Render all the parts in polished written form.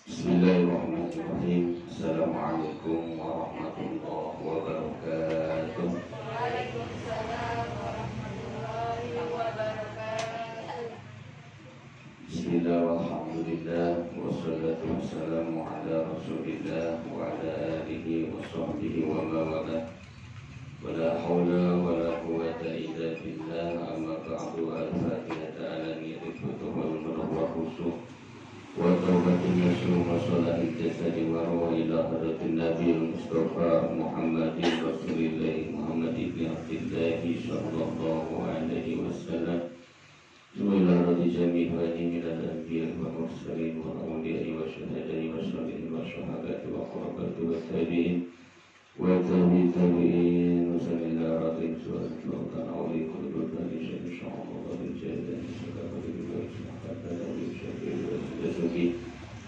Bismillahirrahmanirrahim. Assalamualaikum warahmatullahi wabarakatuh. Waalaikumsalam warahmatullahi wabarakatuh. Bismillah walhamdulillah wassalatu wassalamu ala rasulillah wa ala alihi wa sahbihi wa mawala. Wala hawla wala quwwata illa billah. Amma ba'du. Al-Fatihah ala niyyati wal wa khusyuk wa taubatin nasuh wa salatil jasadi wa ruwa ila hadratin Nabi Mustafa Muhammadin Rasulillah Muhammad ibn Abdillah sallallahu alaihi wasallam. Ila radhi jami' wa minal anbiya wa mursalin wa awliya wa syuhada'i wa shalihin wa syuhadati wa qurabati wa tabi'in wa tabi'in wa sallallahu radhi su'alallahu ta'ala kulli bani syai'allahu wa rijal sallallahu alaihi Suki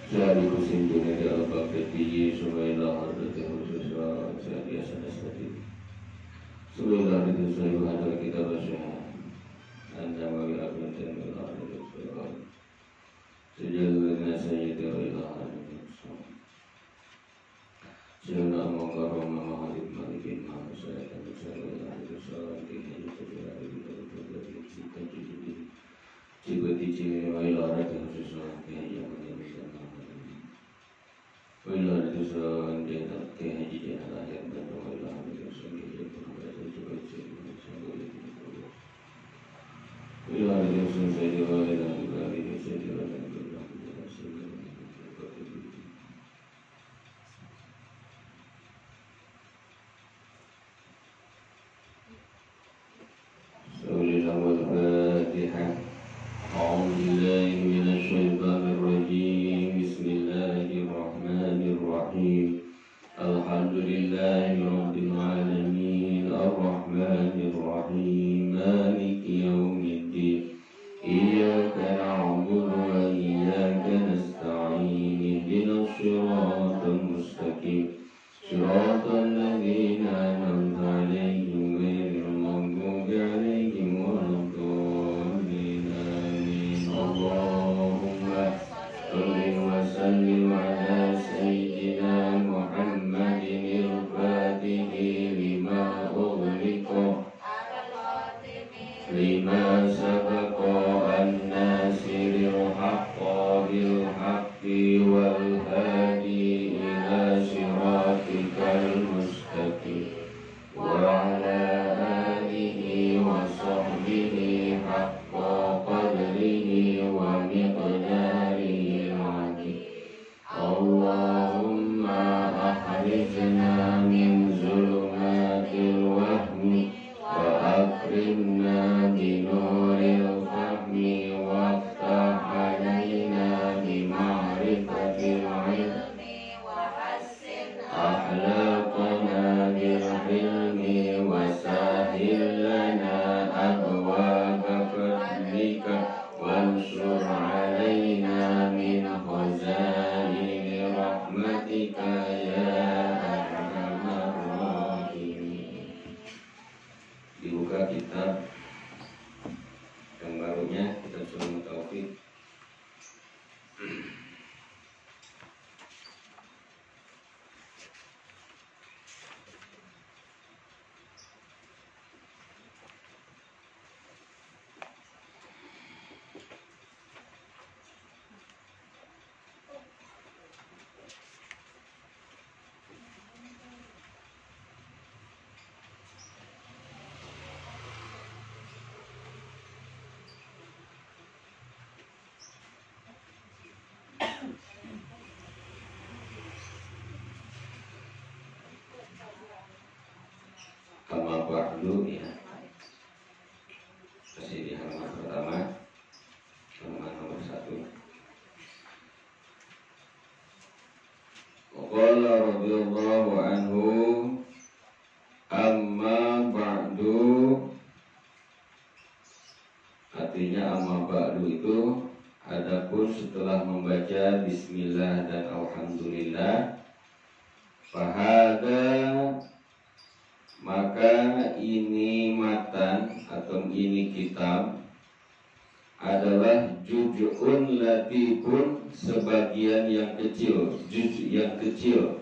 Syari kusim dunia di al-Baqiyyi Subailah hadrati khususwa Syari asanastati Subailah itu sahibu hadal kitab asyah Anda wali abad dan wala hadal Subailah Sejauhnya sayyidi wa ilah hadal Sejauhnya mengkarom mahalib malikin Mahasayatan Subailah hadal Salam Kini Yudhaya Yudhaya Cibati cimi wa ila rakyat khususnya Kaya yang menjadikan wa ila rakyat kaya haji jana lahir dan wa ila rakyat khususnya Kaya yang menjadikan wa ila rakyat khususnya Kaya wa ila rakyat khususnya Kaya Al-Fatihah. أعوذ بالله من الشيطان الرجيم بسم الله الرحمن الرحيم الحمد لله رب العالمين الرحمن الرحيم مالك يوم الدين إياك نعبد وإياك نستعين اهدنا الصراط المستقيم صراط الذين أنعمت عليهم غير المغضوب عليهم ولا الضالين اللهم صل وسلم على سيدنا محمد الفاتح لما أغلق لما سبق الناصر الحق بالحق والهادي إلى صراطك المستقيم وعلى آله وصحبه حق قدره ومقداره العظيم اللهم أخرجنا من ظلمات الوهم وأكرمنا بنور الفهم وافتح علينا بمعرفة العلم وحسن أخلاقنا بالحلم وسهل لنا أبواب فضلك وانشر علينا من خزائن رحمتك يا أرحم الراحمين. Dibuka kitab yang barunya, kitab Sunan Taufik. Kama ba'du, ya, masih di halaman pertama, halaman nomor 1. Qala radhiyallahu anhu amma ba'du, artinya amma ba'du itu adapun setelah membaca bismillah dan alhamdulillah, fahada, maka ini matan atau ini kitab adalah juz'un latifun, sebagian yang kecil, juz' yang kecil.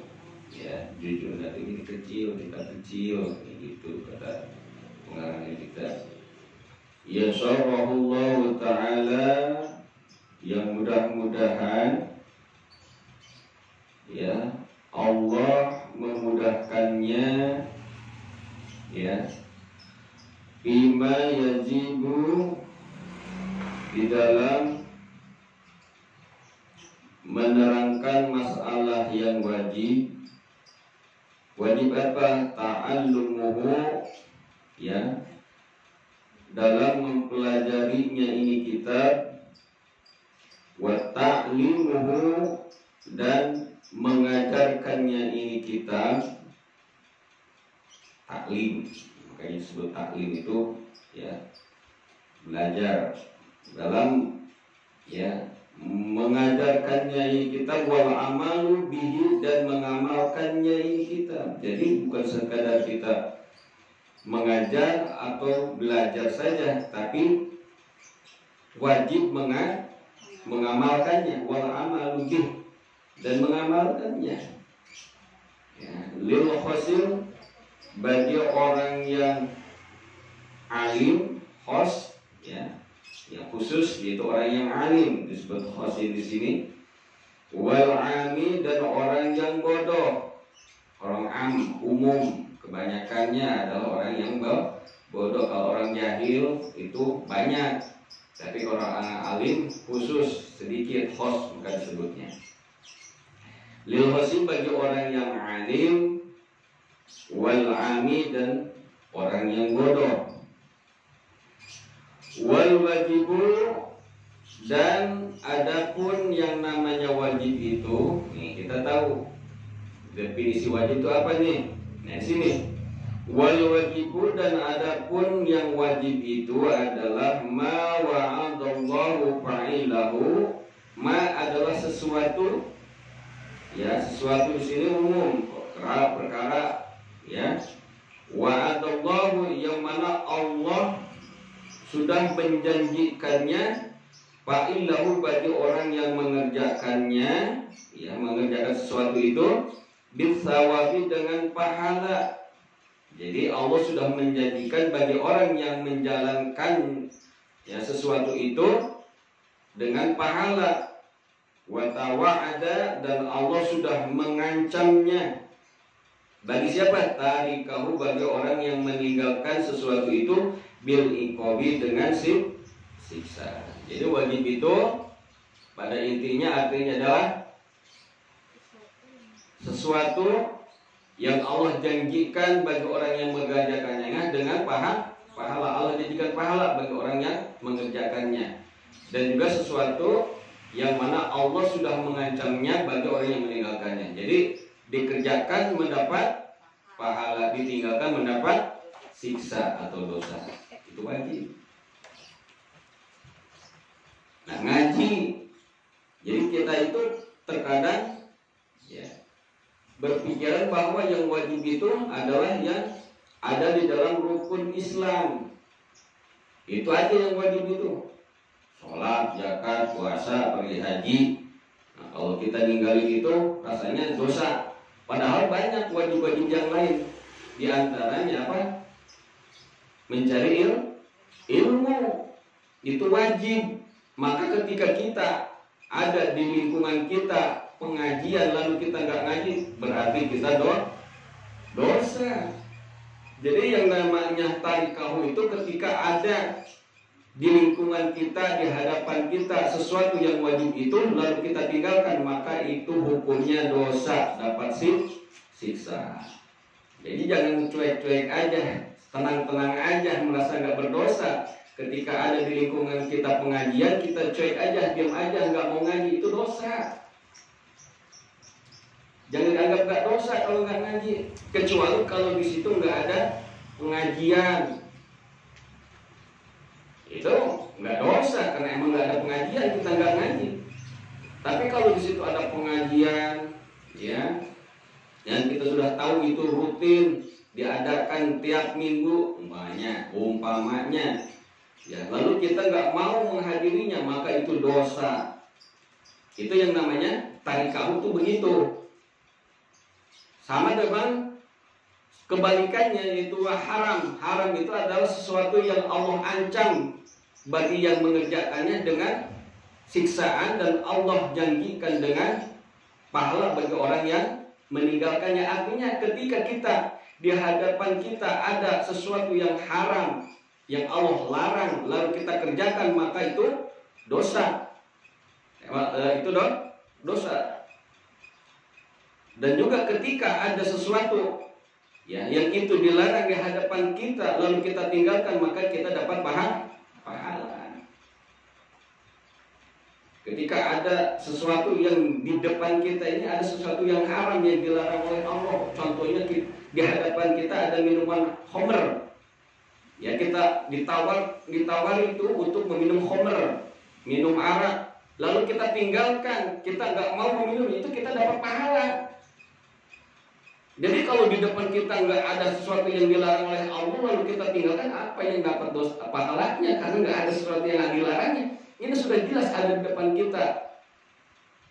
Ya, juz'un latif ini kecil, kita kecil, gitu kata pengarang kita. Ya syarahullahu ta'ala, yang mudah-mudahan ya Allah memudahkannya ya bima yajibu, di dalam menerangkan masalah yang wajib. Wajib apa? Ta'allumuhu, ya, dalam mempelajarinya ini kitab, wa ta'limuhu, dan mengajarkannya ini kitab. Taklim, makanya disebut taklim itu ya belajar, dalam ya mengajarkannya ini kitab, wal amalu bihi, dan mengamalkannya ini kitab. Jadi bukan sekadar kita mengajar atau belajar saja, tapi wajib mengamalkannya, wal amalu bihi, dan mengamalkannya. Ya, lil khasil, bagi orang yang alim, khos, ya, yang khusus, yaitu orang yang alim, disebut khasil di sini. Wal ami, dan orang yang bodoh, orang am, umum, kebanyakannya adalah orang yang bodoh. Kalau orang jahil itu banyak, tapi orang alim khusus, sedikit, khos maka disebutnya. Lil khasil, bagi orang yang alim, wal ami, dan orang yang bodoh. Wal wajibu, dan adapun yang namanya wajib itu, nih kita tahu definisi wajib itu apa nih? Nah di sini, wal wajibu, dan adapun yang wajib itu adalah ma wa'adallahu fa'ilahu. Ma adalah sesuatu, ya, sesuatu di sini umum, perkara, ya. Wa'adallahu, yang mana Allah sudah menjanjikannya, fa'illahu, bagi orang yang mengerjakannya, ya, mengerjakan sesuatu itu, bisawabi, dengan pahala. Jadi Allah sudah menjanjikan bagi orang yang menjalankan ya sesuatu itu dengan pahala. Wa tawa'ada, dan Allah sudah mengancamnya. Bagi siapa? Tarikahu, bagi orang yang meninggalkan sesuatu itu, bil iqabi, dengan siksa. Jadi wajib itu pada intinya artinya adalah sesuatu yang Allah janjikan bagi orang yang mengerjakannya dengan pahala. Allah janjikan pahala bagi orang yang mengerjakannya, dan juga sesuatu yang mana Allah sudah mengancamnya bagi orang yang meninggalkannya. Jadi dikerjakan mendapat pahala, ditinggalkan mendapat siksa atau dosa. Itu wajib. Nah, ngaji, jadi kita itu terkadang ya berpikiran bahwa yang wajib itu adalah yang ada di dalam rukun Islam. Itu aja yang wajib itu. Sholat, zakat, puasa, pergi haji. Nah, kalau kita ninggalin itu rasanya dosa. Padahal banyak wajib-wajib yang lain. Di antaranya apa? Mencari ilmu. Itu wajib. Maka ketika kita ada di lingkungan kita pengajian lalu kita nggak ngaji, berarti kita dosa. Jadi yang namanya tarikahu itu ketika ada di lingkungan kita, di hadapan kita sesuatu yang wajib itu lalu kita tinggalkan, maka itu hukumnya dosa, dapat siksa. Jadi jangan cuek-cuek aja, tenang-tenang aja merasa nggak berdosa. Ketika ada di lingkungan kita pengajian, kita cuek aja, diam aja, nggak mau ngaji, itu dosa. Jangan anggap nggak dosa kalau nggak ngaji, kecuali kalau di situ nggak ada pengajian. Itu nggak dosa karena emang nggak ada pengajian, kita nggak ngaji. Tapi kalau di situ ada pengajian, ya, yang kita sudah tahu itu rutin diadakan tiap minggu, umpamanya, Ya, lalu kita nggak mau menghadirinya, maka itu dosa. Itu yang namanya tarikah itu begitu. Sama dengan kebalikannya, yaitu haram. Haram itu adalah sesuatu yang Allah ancam bagi yang mengerjakannya dengan siksaan, dan Allah janjikan dengan pahala bagi orang yang meninggalkannya. Artinya ketika kita di hadapan kita ada sesuatu yang haram, yang Allah larang, lalu kita kerjakan, maka itu dosa. Itu dosa. Dan juga ketika ada sesuatu ya yang itu dilarang di hadapan kita, lalu kita tinggalkan, maka kita dapat pahala. Ketika ada sesuatu yang di depan kita ini ada sesuatu yang haram yang dilarang oleh Allah. Contohnya di hadapan kita ada minuman khamr. Ya, kita ditawar itu untuk meminum khamr, minum arak, lalu kita tinggalkan, kita nggak mau meminum itu, kita dapat pahala. Jadi kalau di depan kita nggak ada sesuatu yang dilarang oleh Allah, lalu kita tinggalkan, apa yang dapat dosa pahalanya? Karena nggak ada sesuatu yang dilarangnya. Ini sudah jelas ada di depan kita.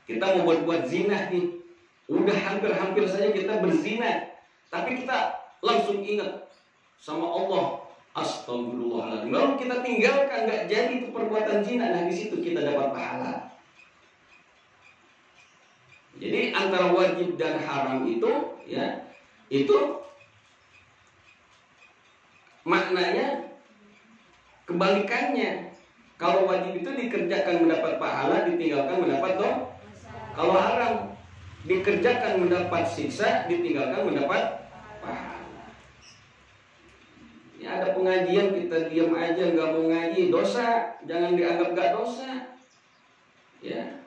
Kita mau berbuat zina nih, udah hampir saja kita berzina, tapi kita langsung ingat sama Allah. Astagfirullahaladzim. Lalu kita tinggalkan, nggak jadi itu perbuatan zina. Nah, di situ kita dapat pahala. Jadi antara wajib dan haram itu, ya, itu maknanya kebalikannya. Kalau wajib itu dikerjakan mendapat pahala, ditinggalkan mendapat dosa. Kalau haram dikerjakan mendapat siksa, ditinggalkan mendapat pahala. Ya, ada pengajian kita diam aja nggak mau ngaji, dosa. Jangan dianggap nggak dosa. Ya,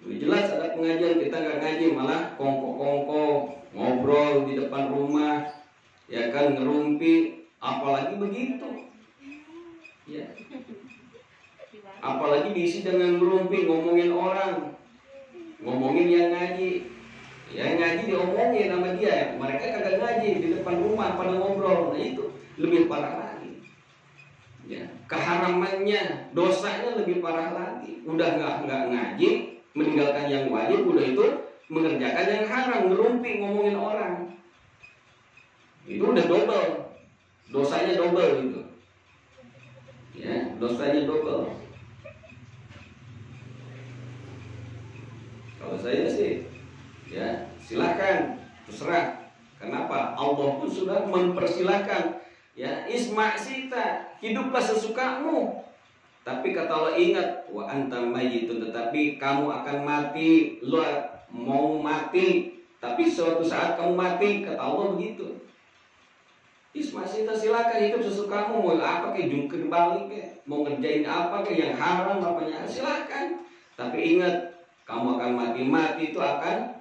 jelas ada pengajian kita nggak ngaji, malah kongko ngobrol di depan rumah, ya kan, ngerumpi, apalagi begitu. Ya, apalagi diisi dengan ngerumpi, ngomongin orang, ngomongin yang ngaji. Yang ngaji diomongin sama dia, mereka kagak ngaji di depan rumah pada ngobrol. Nah, itu lebih parah lagi. Ya, keharamannya, dosanya lebih parah lagi. Udah nggak ngaji, meninggalkan yang wajib, udah itu mengerjakan yang haram, ngerumpi, ngomongin orang. Itu udah double, dosanya double gitu. Ya, dosanya double. Kalau saya sih, ya silakan, terserah. Kenapa? Allah pun sudah mempersilahkan. Ya, isma' sita, hiduplah sesukamu. Tapi kata Allah, ingat, wa antam mayyitun, tetapi kamu akan mati. Lo mau mati, tapi suatu saat kamu mati, kata Allah begitu. Isma' sita, silakan hidup sesukamu. Mau apa kayak jungkir balik, mau ngerjain apa kayak yang haram apanya, silakan. Tapi ingat, kamu akan mati. Mati itu akan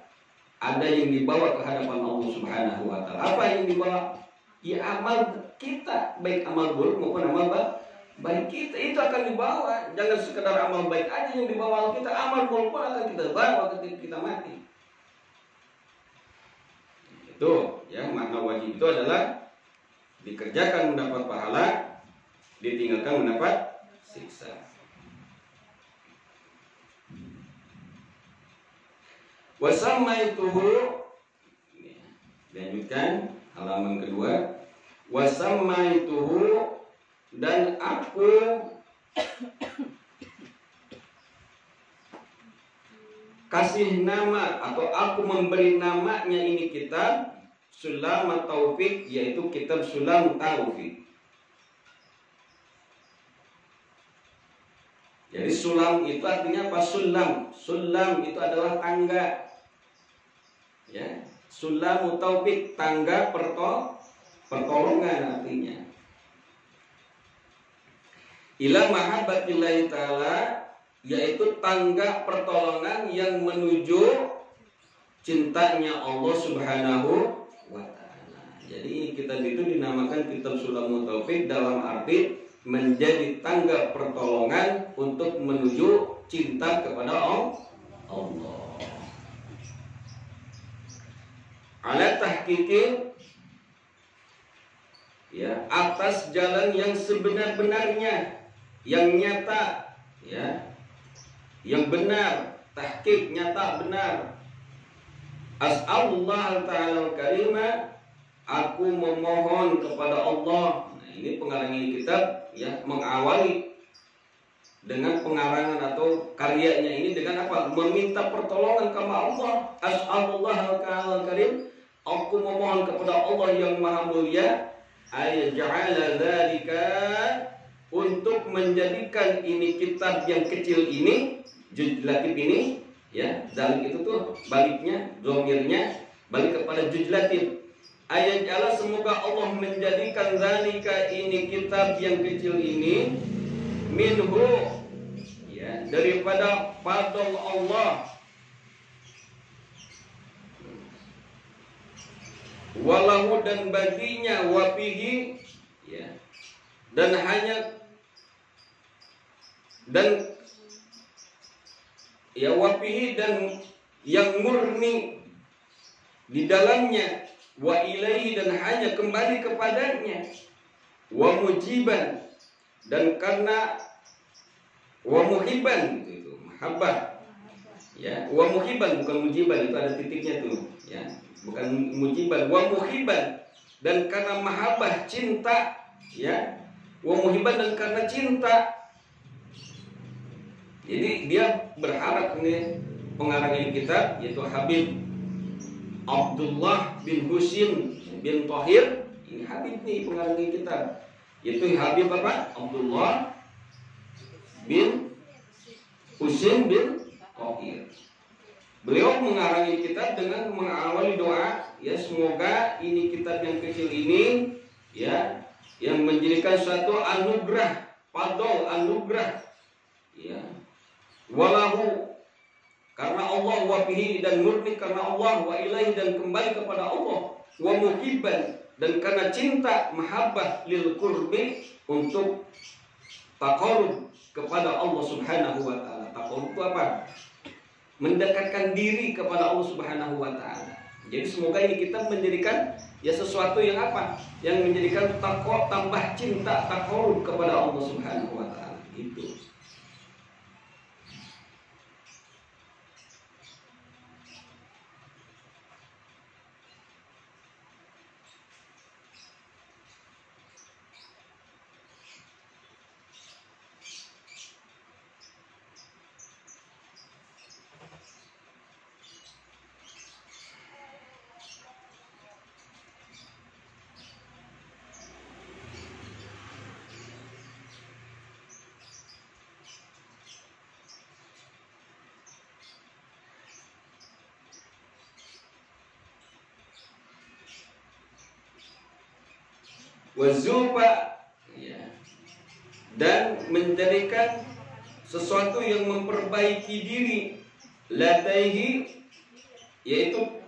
ada yang dibawa ke hadapan Allah Subhanahu wa Ta'ala. Apa yang dibawa? Ya amal kita, baik amal buruk maupun amal baik kita, itu akan dibawa. Jangan sekedar amal baik aja yang dibawa kita, amal buruk pun akan kita bawa ketika kita mati. Itu ya, makna wajib itu adalah dikerjakan mendapat pahala, ditinggalkan mendapat siksa. Wasammaituhu, lanjutkan halaman kedua. Wasammaituhu, dan aku kasih nama atau aku memberi namanya ini kitab Sulam Taufik, yaitu kitab Sulam Taufik. Jadi sulam itu artinya apa? Sulam itu adalah tangga. Ya, Sulam Taufik, tangga pertolongan artinya. Ila mahabbatillahi ta'ala, yaitu tangga pertolongan yang menuju cintanya Allah Subhanahu wa Ta'ala. Jadi kitab itu dinamakan kitab Sulam Taufik dalam arti menjadi tangga pertolongan untuk menuju cinta kepada Allah. Ala tahqiqin, ya atas jalan yang sebenar-benarnya, yang nyata, ya, yang benar, tahqiq nyata benar. As'alullah ta'ala karimah, aku memohon kepada Allah. Nah, ini pengarang ini kitab ya mengawali dengan pengarangan atau karyanya ini dengan apa? Meminta pertolongan kepada Allah. As'alullah ta'ala karim, aku memohon kepada Allah yang maha mulia, ayja'ala dzalika, untuk menjadikan ini kitab yang kecil ini, juzlatif ini, ya, dzalik itu tuh baliknya, dhamirnya balik kepada juzlatif. Ayja'ala, semoga Allah menjadikan dzalika ini kitab yang kecil ini, minhu, ya, daripada fadl Allah, walahu, dan baginya, wafihi, ya, dan hanya, dan ya wafihi, dan yang murni di dalamnya, wa ilaihi, dan hanya kembali kepadanya, wa mujiban, dan karena, wa muhiban, itu mahabbah, ya, wa muhiban, bukan mujiban, itu ada titiknya tuh, ya, bukan mujiban, wa muhiban, dan karena mahabbah, cinta, ya, wa muhiban, dan karena cinta. Jadi dia berharap nih pengarang ini kitab, yaitu Habib Abdullah bin Husin bin Thahir. Ini Habib nih pengarang ini kitab, yaitu Habib apa? Abdullah bin Husin bin Thahir. Beliau mengarang ini kitab dengan mengawali doa, ya, semoga ini kitab yang kecil ini, ya, yang menjadikan suatu anugerah, fadl, anugerah, ya, walahu, karena Allah, wa fihi, dan murni karena Allah, wa ilaihi, dan kembali kepada Allah, wa muhibban, dan karena cinta, mahabbah, lil qurbi, untuk taqarrub kepada Allah Subhanahu wa taala. Taqarrub itu apa? Mendekatkan diri kepada Allah Subhanahu wa taala. Jadi semoga ini kita menjadikan ya sesuatu yang apa? Yang menjadikan takwa, tambah cinta, taqarrub kepada Allah Subhanahu wa taala. Itu. Wazuba, ya, dan menjadikan sesuatu yang memperbaiki diri, ladaihi, yaitu,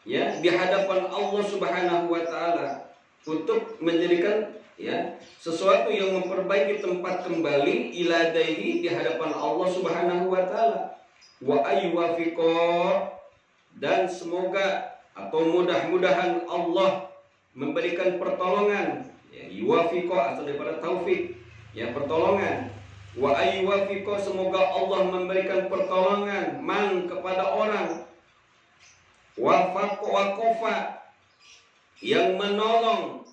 ya, di hadapan Allah Subhanahu wa taala, untuk menjadikan, ya, sesuatu yang memperbaiki tempat kembali, iladaihi, di hadapan Allah Subhanahu wa taala, wa aywafiqo, dan semoga atau mudah-mudahan Allah memberikan pertolongan, ya, yuwafiqo atau daripada taufik, ya, pertolongan, wa aywafiqo, semoga Allah memberikan pertolongan, man, kepada orang, waqafa, yang menolong,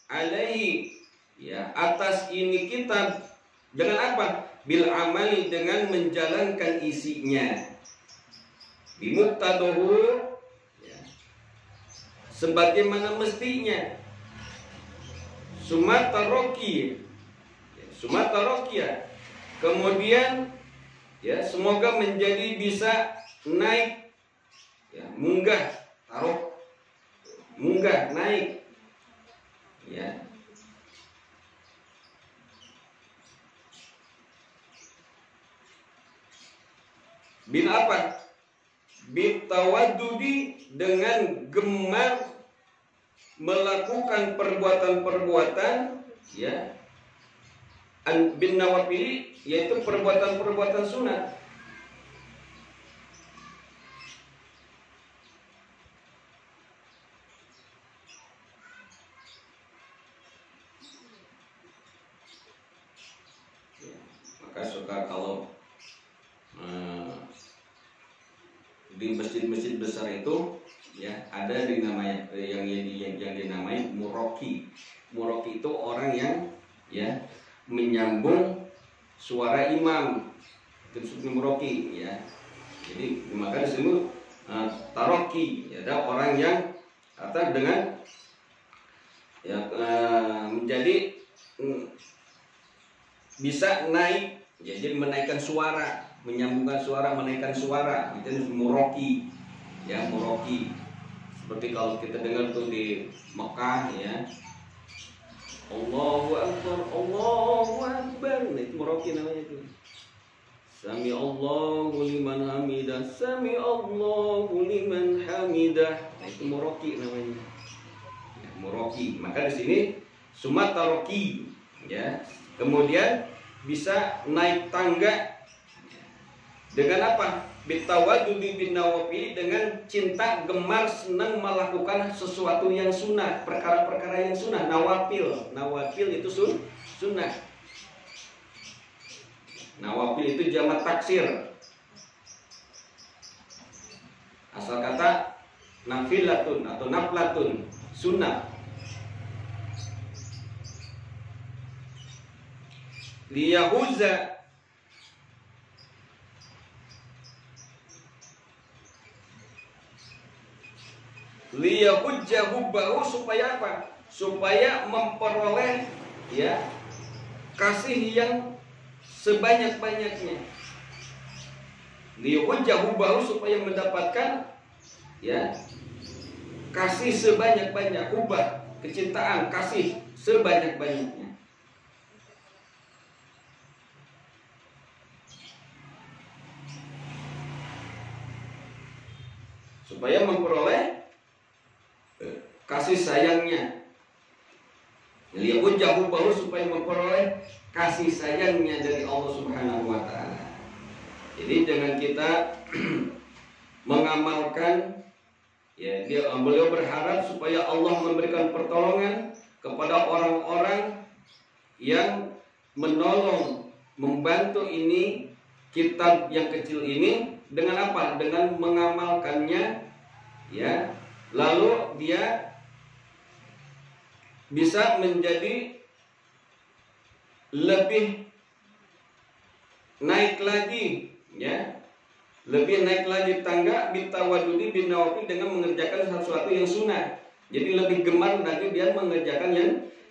alaihi, ya, atas ini kitab, dengan apa? Bil amali, dengan menjalankan isinya, bimuqtadahu, sebagaimana mestinya, sumataroki, ya, kemudian, ya, semoga menjadi bisa naik, ya, munggah, munggah, naik, ya, bil apa? Bitawadudi, dengan gemar melakukan perbuatan-perbuatan, ya, bin nawafili, yaitu perbuatan-perbuatan sunat. di masjid-masjid besar itu ya ada dinamai yang dinamai muroki. Muroki itu orang yang ya menyambung suara imam, itu disebut muroki ya. Jadi maka disebut taroki, ya, ada orang yang kata dengan ya menjadi bisa naik, ya, jadi menaikkan suara, menyambungkan suara, menaikkan suara, itu muroki, ya muroki. Seperti kalau kita dengar tuh di Mekah ya, Allahu Akbar, Allahu Akbar, nah, itu muroki namanya itu. Sami Allahu liman hamidah, Sami Allahu liman hamidah, nah, itu muroki namanya. Ya, muroki. Maka di sini sumataroki, ya. Kemudian bisa naik tangga dengan apa? Bitawadudi bin nawafil, dengan cinta, gemar, senang melakukan sesuatu yang sunnah, perkara-perkara yang sunnah, nawafil. Nawafil itu sunnah. Nawafil itu jamak taksir. Asal kata nafilatun atau naflatun, sunnah. Liyahuza, liyahujjahu bahu, supaya apa? Supaya memperoleh ya kasih yang sebanyak-banyaknya. Liyahujjahu bahu, supaya mendapatkan ya kasih sebanyak-banyak, hubah, kecintaan, kasih sebanyak-banyaknya. Supaya memperoleh kasih sayangnya. Liyahujjahu bahu, supaya memperoleh kasih sayangnya dari Allah Subhanahu wa taala. Jadi jangan kita mengamalkan ya, beliau berharap supaya Allah memberikan pertolongan kepada orang-orang yang menolong, membantu ini kitab yang kecil ini dengan apa? Dengan mengamalkannya ya. Lalu dia bisa menjadi lebih naik lagi ya, lebih naik lagi tangga bitawadudi bin nawafil, dengan mengerjakan sesuatu yang sunnah. Jadi lebih gemar lagi dia mengerjakan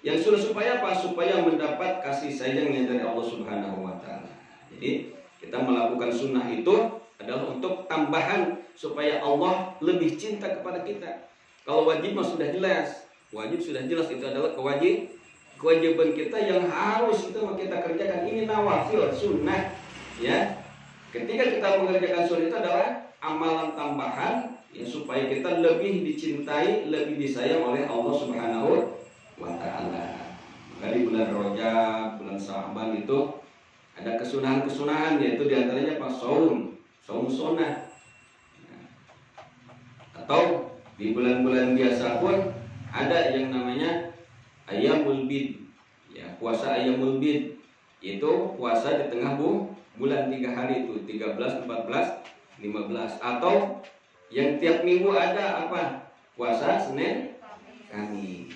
yang sunnah, supaya apa? Supaya mendapat kasih sayangnya dari Allah Subhanahu wa taala. Jadi kita melakukan sunnah itu adalah untuk tambahan supaya Allah lebih cinta kepada kita. Kalau wajib mah sudah jelas, wajib sudah jelas, itu adalah kewajiban kita yang harus itu kita kerjakan. Ini nawafil, sunnah ya. Ketika kita mengerjakan sunnah itu adalah amalan tambahan ya, supaya kita lebih dicintai, lebih disayang oleh Allah Subhanahu wa taala. Maka di bulan Rajab, bulan Sya'ban itu ada kesunahan-kesunahan, yaitu diantaranya pas saum sunnah. Atau di bulan-bulan biasa pun ada yang namanya Ayyamul Bid ya, puasa Ayyamul Bid, itu puasa di tengah bulan 3 hari itu 13, 14, 15. Atau yang tiap minggu ada apa? Puasa Senin, Kamis.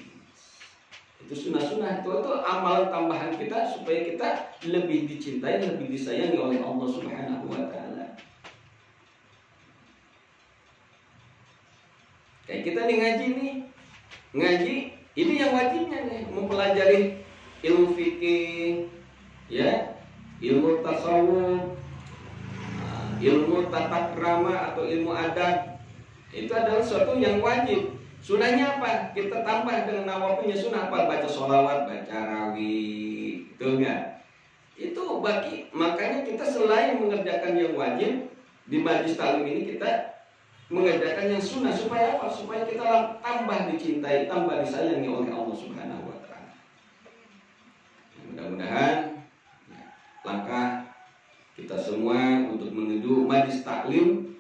Itu sunnah-sunnah, itu amalan tambahan kita supaya kita lebih dicintai, lebih disayangi oleh Allah Subhanahu wa taala. Kayak kita nih ngaji ini yang wajibnya nih, mempelajari ilmu fikih ya, ilmu tasawuf, ilmu tata krama atau ilmu adab. Itu adalah sesuatu yang wajib. Sunnahnya apa? Kita tambah dengan nawafilnya. Sunnah apa? Baca sholawat, baca rawih, betul nggak? Itu bagi, makanya kita selain mengerjakan yang wajib di majlis taklim ini, kita mengerjakan yang sunnah. Supaya apa? Supaya kita tambah dicintai, tambah disayangi oleh Allah Subhanahu wa taala. Mudah-mudahan langkah kita semua untuk menuju majlis taklim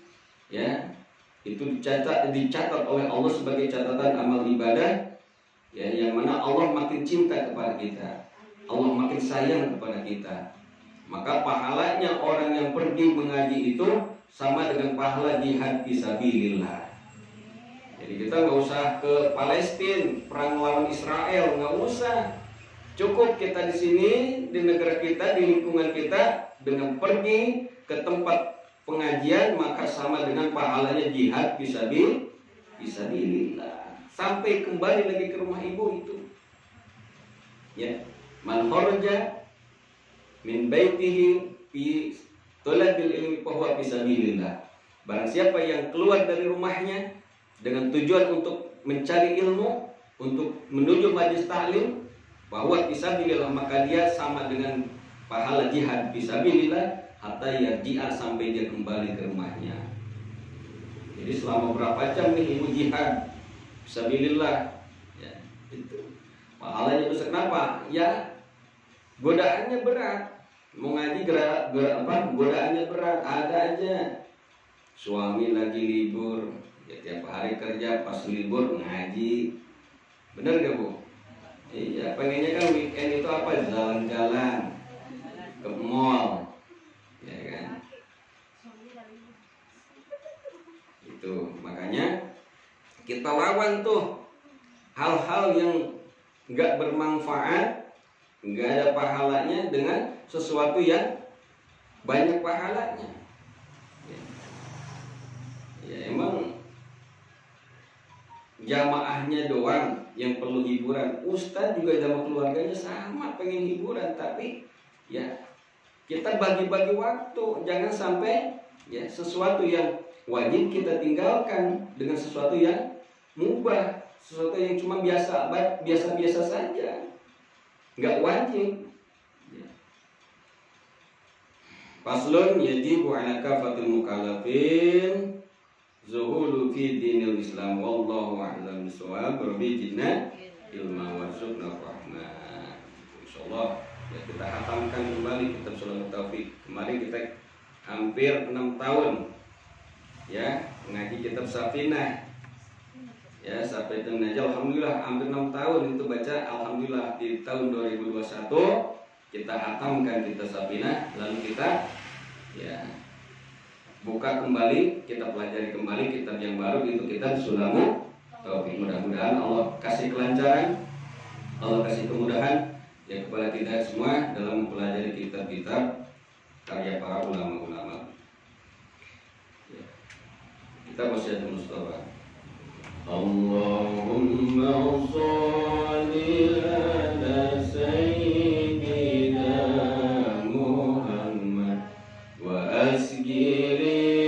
ya, itu dicatat oleh Allah sebagai catatan amal ibadah ya, yang mana Allah makin cinta kepada kita, Allah makin sayang kepada kita maka pahalanya orang yang pergi mengaji itu sama dengan pahala jihad fisabilillah. Jadi kita nggak usah ke Palestina perang lawan Israel, nggak usah. Cukup kita di sini, di negara kita, di lingkungan kita, dengan pergi ke tempat pengajian maka sama dengan pahalanya jihad fisabilillah. Sampai kembali lagi ke rumah ibu itu. Ya, man kharaja min baitihi fi talabil ilmi fa huwa fisabilillah. Barang siapa yang keluar dari rumahnya dengan tujuan untuk mencari ilmu, untuk menuju majlis taklim, bahwa fisabilillah, maka dia sama dengan pahala jihad fisabilillah hatta yarji'a, sampai dia kembali ke rumahnya. Jadi selama berapa jam nih ibu jihad fisabilillah, ya, itu pahalanya besar. Kenapa? Ya, godaannya berat. Mau ngaji godaannya berat. Ada aja suami lagi libur, ya tiap hari kerja, pas libur ngaji. Bener gak bu? Iya, pengennya kan weekend itu apa? Jalan-jalan ke mall, ya kan? Itu makanya kita lawan tuh hal-hal yang nggak bermanfaat, nggak ada pahalanya dengan sesuatu yang banyak pahalanya. Ya emang jamaahnya doang yang perlu hiburan. Ustadz juga sama keluarganya sama pengen hiburan, tapi ya kita bagi-bagi waktu. Jangan sampai ya sesuatu yang wajib kita tinggalkan dengan sesuatu yang mubah, sesuatu yang cuma biasa saja, nggak wajib. Ya. Faslun yajibu ala kafatul mukallafin zuhulu fi dinil Islam, wallahu a'lam bishawab. Rabbi jinna ilma warzuqna rahmah. Insyaallah ya kita hatamkan kembali kitab Shalatul Taufik. Kemarin kita hampir 6 tahun ya mengaji kitab Safinah. Ya sampai Najah, alhamdulillah hampir 6 tahun itu baca. Alhamdulillah di tahun 2021 kita hatamkan kitab Safinah, lalu kita ya buka kembali, kita pelajari kembali kitab yang baru, itu kitab Shalatul Taufik. Mudah-mudahan Allah kasih kelancaran, Allah kasih kemudahan ya kepada kita semua dalam mempelajari kitab-kitab karya para ulama-ulama. Ya. Kita masih ada Mustafa. Allahumma sholli ala sayyidina Muhammad wa asgiri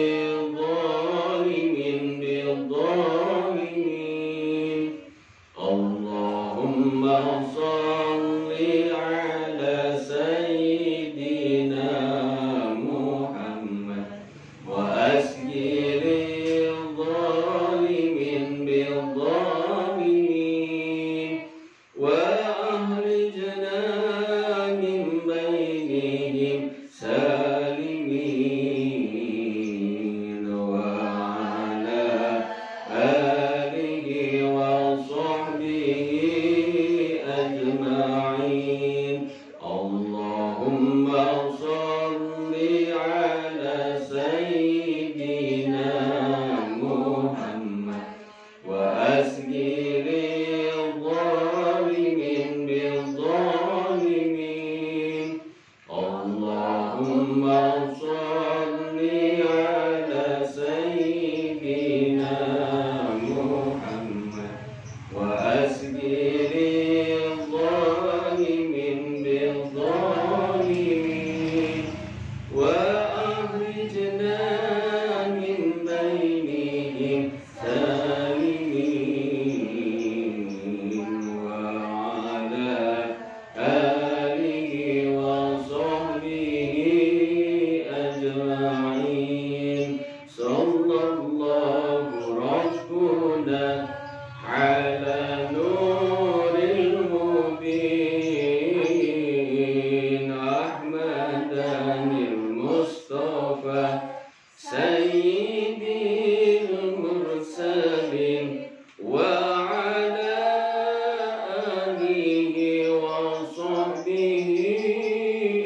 وصحبه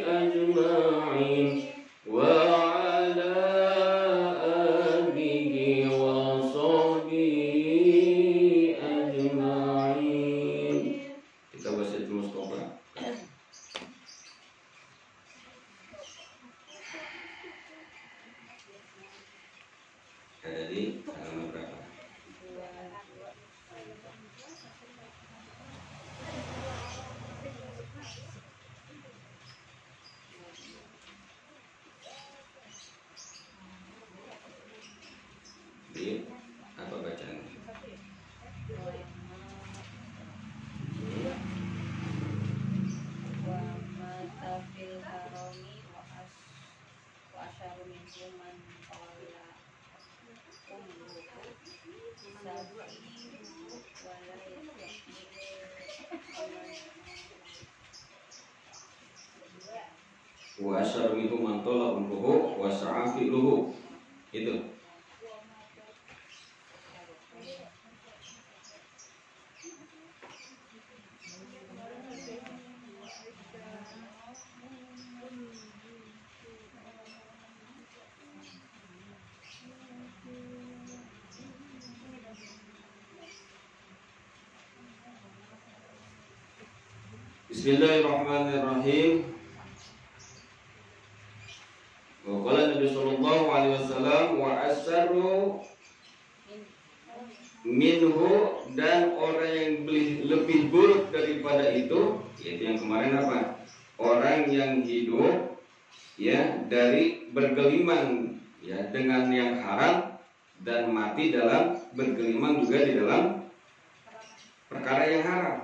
أجمعين. Ada di halaman berapa? Di apa bacaan? Wa matafil harami wa asyaru minhum man qala umruhu sabihu wa la Wa asyar minhum man tala umruhu wa sa'a fi'luhu. Itu. Bismillahirrahmanirrahim. Wa qala Nabi sallallahu alaihi wasallam wa asarru minhu, dan orang yang lebih buruk daripada itu, yaitu yang kemarin apa? Orang yang hidup ya dari bergelimang ya dengan yang haram dan mati dalam bergelimang juga di dalam perkara yang haram.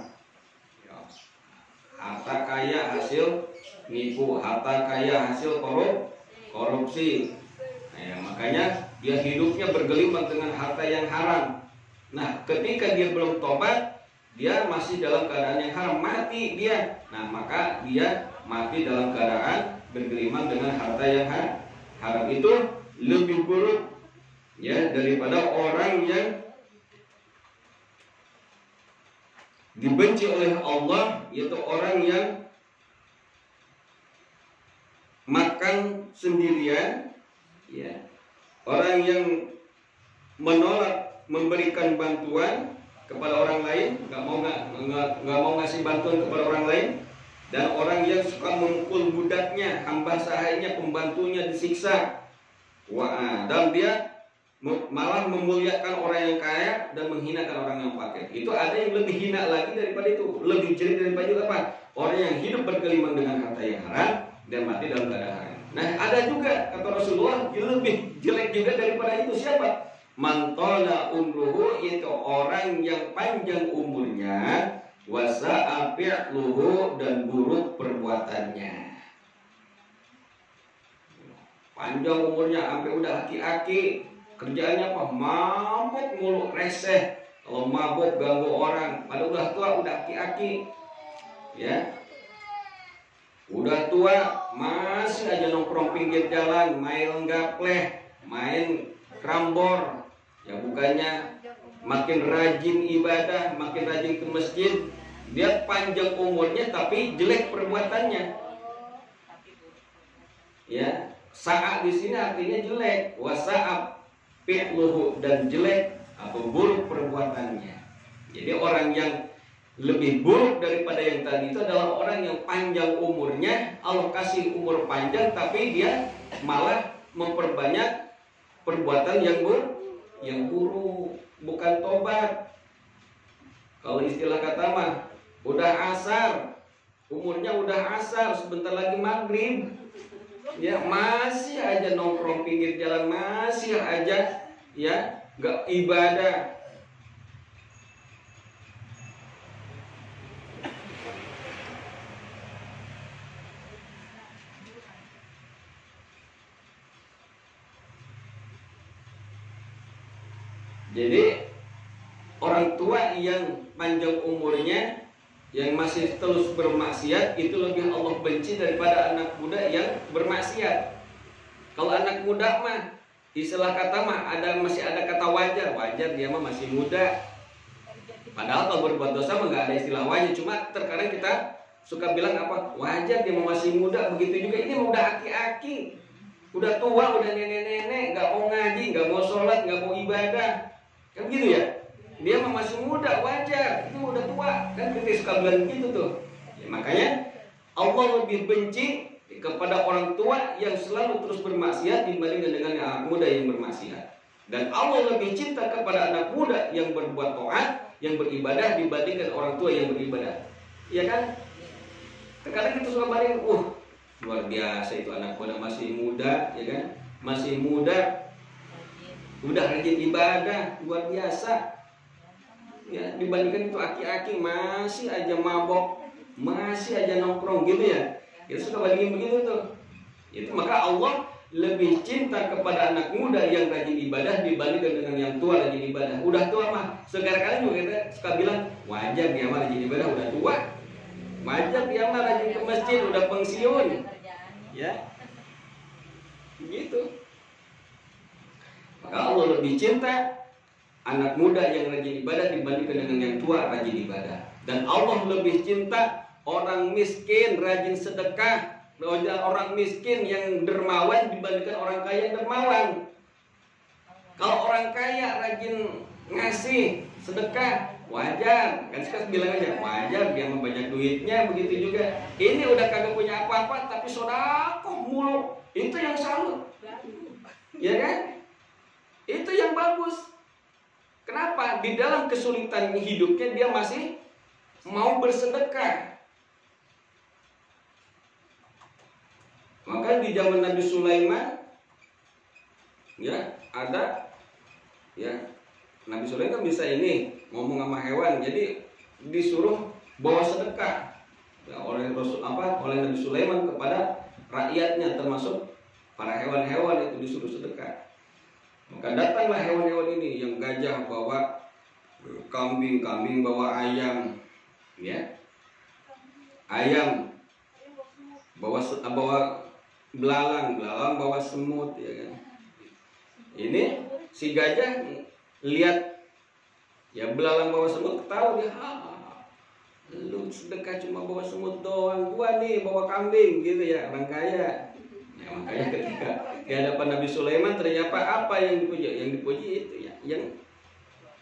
Harta kaya hasil nipu, harta kaya hasil korupsi. Nah, ya, makanya dia hidupnya bergelimang dengan harta yang haram. Nah, ketika dia belum tobat, dia masih dalam keadaan yang haram, mati dia. Nah, maka dia mati dalam keadaan bergelimang dengan harta yang haram. Itu lebih buruk ya daripada orang yang dibenci oleh Allah, yaitu orang yang makan sendirian, ya, orang yang menolak memberikan bantuan kepada orang lain, nggak mau ngasih bantuan kepada orang lain, dan orang yang suka memukul budaknya, hamba sahayanya, pembantunya disiksa, dan dia malah memuliakan orang yang kaya dan menghinakan orang yang fakir. Itu ada yang lebih hina lagi daripada itu, lebih jelek daripada itu apa? Orang yang hidup bergelimang dengan harta yang haram dan mati dalam keadaan haram. Nah, ada juga kata Rasulullah yang lebih jelek juga daripada itu. Siapa? Man tala umruhu, itu orang yang panjang umurnya, wasa'a fi'luhu, dan buruk perbuatannya. Panjang umurnya sampai udah aki-aki, kerjaannya apa? Mabuk mulu, reseh. Kalau mabuk ganggu orang, padahal udah tua, udah aki-aki, ya. Udah tua masih aja nongkrong pinggir jalan, main gapleh, main krambor. Ya bukannya makin rajin ibadah, makin rajin ke masjid. Dia panjang umurnya tapi jelek perbuatannya. Ya, sa'a di sini artinya jelek, wasa'ab fi'luhu, dan jelek atau buruk perbuatannya. Jadi orang yang lebih buruk daripada yang tadi itu adalah orang yang panjang umurnya, Allah kasih umur panjang tapi dia malah memperbanyak perbuatan yang buruk, bukan tobat. Kalau istilah kata mah udah asar, umurnya udah asar, sebentar lagi maghrib, ya masih aja nongkrong pinggir jalan, masih aja ya gak ibadah. Jadi orang tua yang panjang umurnya, yang masih terus bermaksiat, itu lebih Allah benci daripada anak muda yang bermaksiat. Kalau anak muda mah istilah kata mah masih ada kata wajar dia mah masih muda. Padahal kalau berbuat dosa mah nggak ada istilah wajar. Cuma terkadang kita suka bilang apa? Wajar dia mah masih muda. Begitu juga ini udah aki-aki, udah tua, udah nenek-nenek, nggak mau ngaji, nggak mau sholat, nggak mau ibadah. Kan gitu ya, dia masih muda, wajar, itu udah tua. Kan kita suka bilang gitu tuh ya, makanya Allah lebih benci kepada orang tua yang selalu terus bermaksiat dibandingkan dengan anak muda yang bermaksiat. Dan Allah lebih cinta kepada anak muda yang berbuat taat, yang beribadah dibandingkan orang tua yang beribadah. Iya kan? Terkadang kita suka banding, luar biasa itu anak muda masih muda, ya kan? Masih muda, udah rajin ibadah, luar biasa. Ya, dibandingkan itu aki-aki masih aja mabok, masih aja nongkrong gitu ya. Kita suka bandingin begitu tuh. Itu maka Allah lebih cinta kepada anak muda yang rajin ibadah dibandingkan dengan yang tua rajin ibadah. Udah tua mah, sekarang juga kita suka bilang wajar dia mah rajin ibadah udah tua. Wajar dia mah rajin ke masjid udah pensiun. Ya. Begitu. Maka Allah lebih cinta anak muda yang rajin ibadah dibandingkan dengan yang tua rajin ibadah. Dan Allah lebih cinta orang miskin rajin sedekah, orang miskin yang dermawan dibandingkan orang kaya yang dermawan. Kalau orang kaya rajin ngasih sedekah, wajar. Kan sekarang bilang aja, wajar dia mah banyak duitnya, begitu juga. Ini udah kagak punya apa-apa tapi sedekah mulu. Itu yang salut. Ya kan? Itu yang bagus. Kenapa? Di dalam kesulitan hidupnya dia masih mau bersedekah. Maka di zaman Nabi Sulaiman ya ada ya Nabi Sulaiman kan bisa ini ngomong sama hewan, jadi disuruh bawa sedekah ya, oleh Nabi Sulaiman kepada rakyatnya termasuk para hewan-hewan itu disuruh sedekah. Maka datanglah hewan-hewan ini yang gajah bawa kambing, kambing bawa ayam, ya ayam bawa belalang, belalang bawa semut, ya kan. Ini si gajah lihat ya belalang bawa semut, tahu dia, lu sedekah cuma bawa semut doang, gua nih bawa kambing gitu ya, orang kaya. Ya, makanya ketika di hadapan Nabi Sulaiman ternyata apa yang dipuji? Yang dipuji itu ya, yang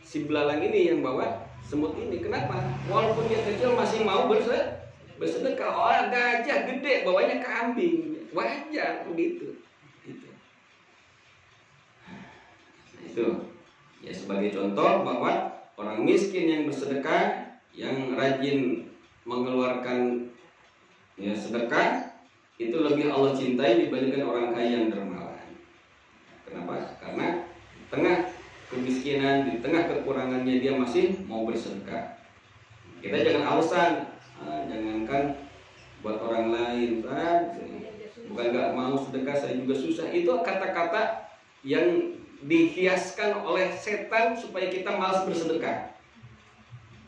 si belalang ini yang bawa semut ini. Kenapa? Walaupun dia kecil masih mau bersedekah. Orang gajah gede bawanya kambing. Wajar begitu. Itu ya sebagai contoh bahwa orang miskin yang bersedekah, yang rajin mengeluarkan ya sedekah, itu lebih Allah cintai dibandingkan orang kaya yang dermawan. Kenapa? Karena di tengah kemiskinan, di tengah kekurangannya dia masih mau bersedekah. Kita jangan alasan, jangankan buat orang lain, bukan nggak mau sedekah, saya juga susah. Itu kata-kata yang dihiaskan oleh setan supaya kita malas bersedekah.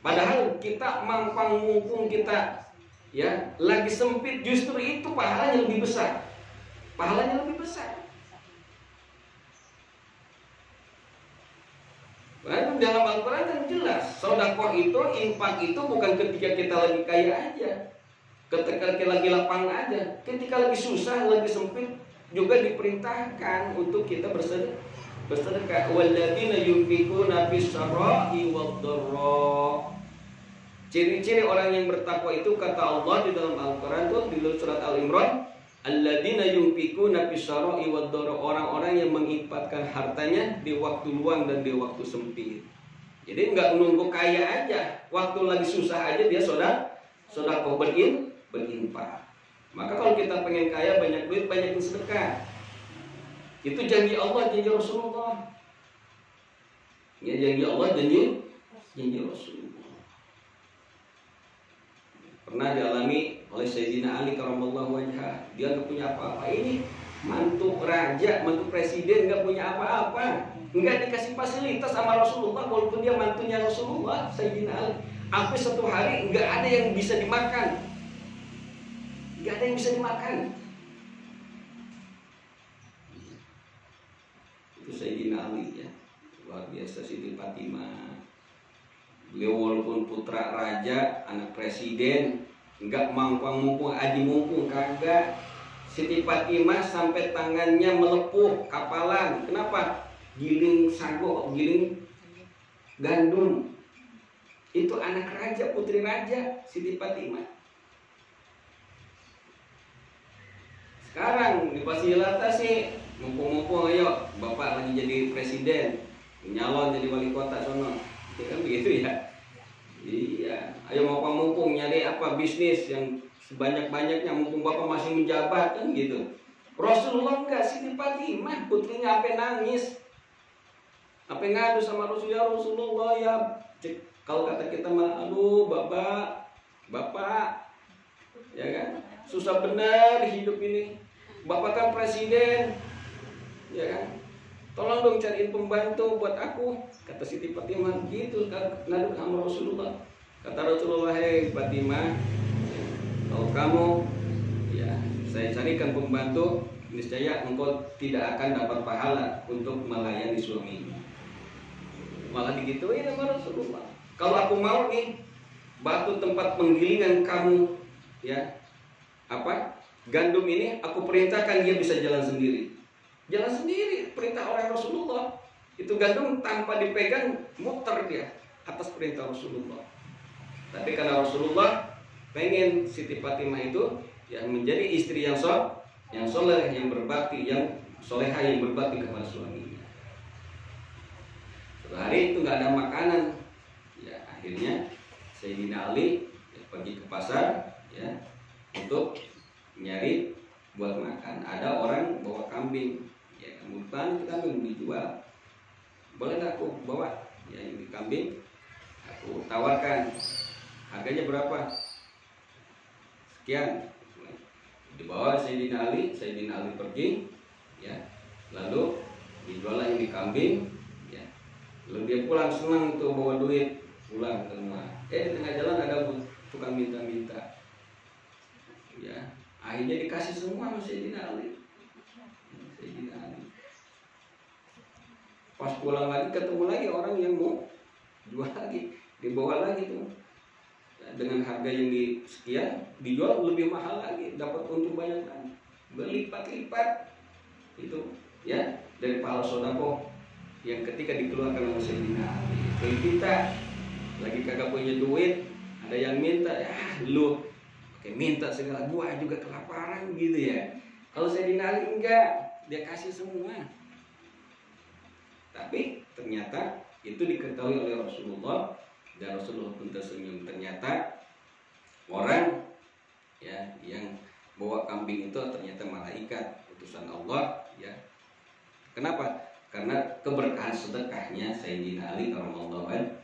Padahal kita mampang mumpung kita ya lagi sempit, justru itu pahalanya lebih besar. Pahalanya lebih besar. Karena dalam Al-Quran kan jelas, sedekah itu, infak itu bukan ketika kita lagi kaya aja, ketika kita lagi lapang aja, ketika lagi susah, lagi sempit juga diperintahkan untuk kita bersedekah. Walladzina yunfiquna fis-sarra'i wad-dharra. Ciri-ciri orang yang bertakwa itu kata Allah di dalam Al-Quran tuh di surat Al-Imran, alladzina yunfiquna fis-sarra'i wad-dharra, orang-orang yang menginfakkan hartanya di waktu luang dan di waktu sempit. Jadi nggak nunggu kaya aja, waktu lagi susah aja dia sedekah berinfak. Maka kalau kita pengen kaya, banyak duit, banyak sedekah. Itu janji Allah, janji Rasulullah. Ya janji Allah, janji Rasulullah. Pernah dialami oleh Sayyidina Ali karamallahu wajhah. Dia nggak punya apa-apa. Ini mantu raja, mantu presiden, nggak punya apa-apa, nggak dikasih fasilitas sama Rasulullah, walaupun dia mantunya Rasulullah. Sayyidina Ali, sampai satu hari nggak ada yang bisa dimakan, nggak ada yang bisa dimakan. Itu Sayyidina Ali ya, luar biasa. Siti Fatimah, beliau walaupun putra raja, anak presiden, nggak mumpung aji mumpung, kagak. Siti Fatimah sampai tangannya melepuh, kapalan. Kenapa? Giling sago, giling gandum. Itu anak raja, putri raja, Siti Fatimah. Sekarang difasilitasi, mumpung-mumpung ayo ayo bapak lagi jadi presiden, nyalon jadi wali kota sono, ya kan begitu ya. Iya, ayo bapak mumpung nyari apa bisnis yang sebanyak-banyaknya mumpung bapak masih menjabat kan gitu. Rasulullah enggak, Siti Fatimah putrinya sampai nangis, sampai ngadu sama Rasulullah, ya Rasulullah ya, kalau kata kita mah, aduh bapak, ya kan, susah benar hidup ini, bapak kan presiden, ya kan, tolong dong cariin pembantu buat aku, kata Siti Fatimah gitu kan, ngadu sama Rasulullah. Kata Rasulullah, hei Fatimah, kalau kamu, ya saya carikan pembantu, niscaya engkau tidak akan dapat pahala untuk melayani suami. Malah digituin sama Rasulullah. Kalau aku mau nih, batu tempat penggilingan kamu, ya apa gandum ini, aku perintahkan dia bisa jalan sendiri. Jalan sendiri, perintah oleh Rasulullah. Itu gandum tanpa dipegang, muter dia atas perintah Rasulullah. Tapi karena Rasulullah pengen Siti Fatimah itu yang menjadi istri yang soleh, yang berbakti, yang solehah, yang berbakti kepada suaminya. Suatu hari itu nggak ada makanan, ya akhirnya Sayyidina Ali ya, pergi ke pasar ya untuk nyari buat makan. Ada orang bawa kambing, ya kemudian kambing dijual. Boleh nggak aku bawa? Ya ini kambing, aku tawarkan. Harganya berapa? Sekian. Dibawa Sayyidina Ali pergi, ya. Lalu dijual ini kambing, ya. Lalu dia pulang senang tuh bawa duit pulang ke rumah. Di tengah jalan ada tukang minta-minta, ya. Akhirnya dikasih semua sama Sayyidina Ali. Pas pulang lagi ketemu lagi orang yang mau jual lagi, dibawa lagi tuh. Dengan harga yang di sekian dijual lebih mahal lagi, dapat untung banyak lagi, berlipat-lipat itu ya dari pahala sodako yang ketika dikeluarkan oleh Sayyidina Ali. Kalau kita lagi kagak punya duit, ada yang minta, ya lu oke minta segala, gua juga kelaparan gitu ya. Kalau Sayyidina Ali enggak, dia kasih semua. Tapi ternyata itu diketahui oleh Rasulullah. Dan Rasulullah pun tersenyum. Ternyata orang ya yang bawa kambing itu ternyata malaikat utusan Allah ya. Kenapa? Karena keberkahan sedekahnya Sayyidina Ali radhiyallahu anhu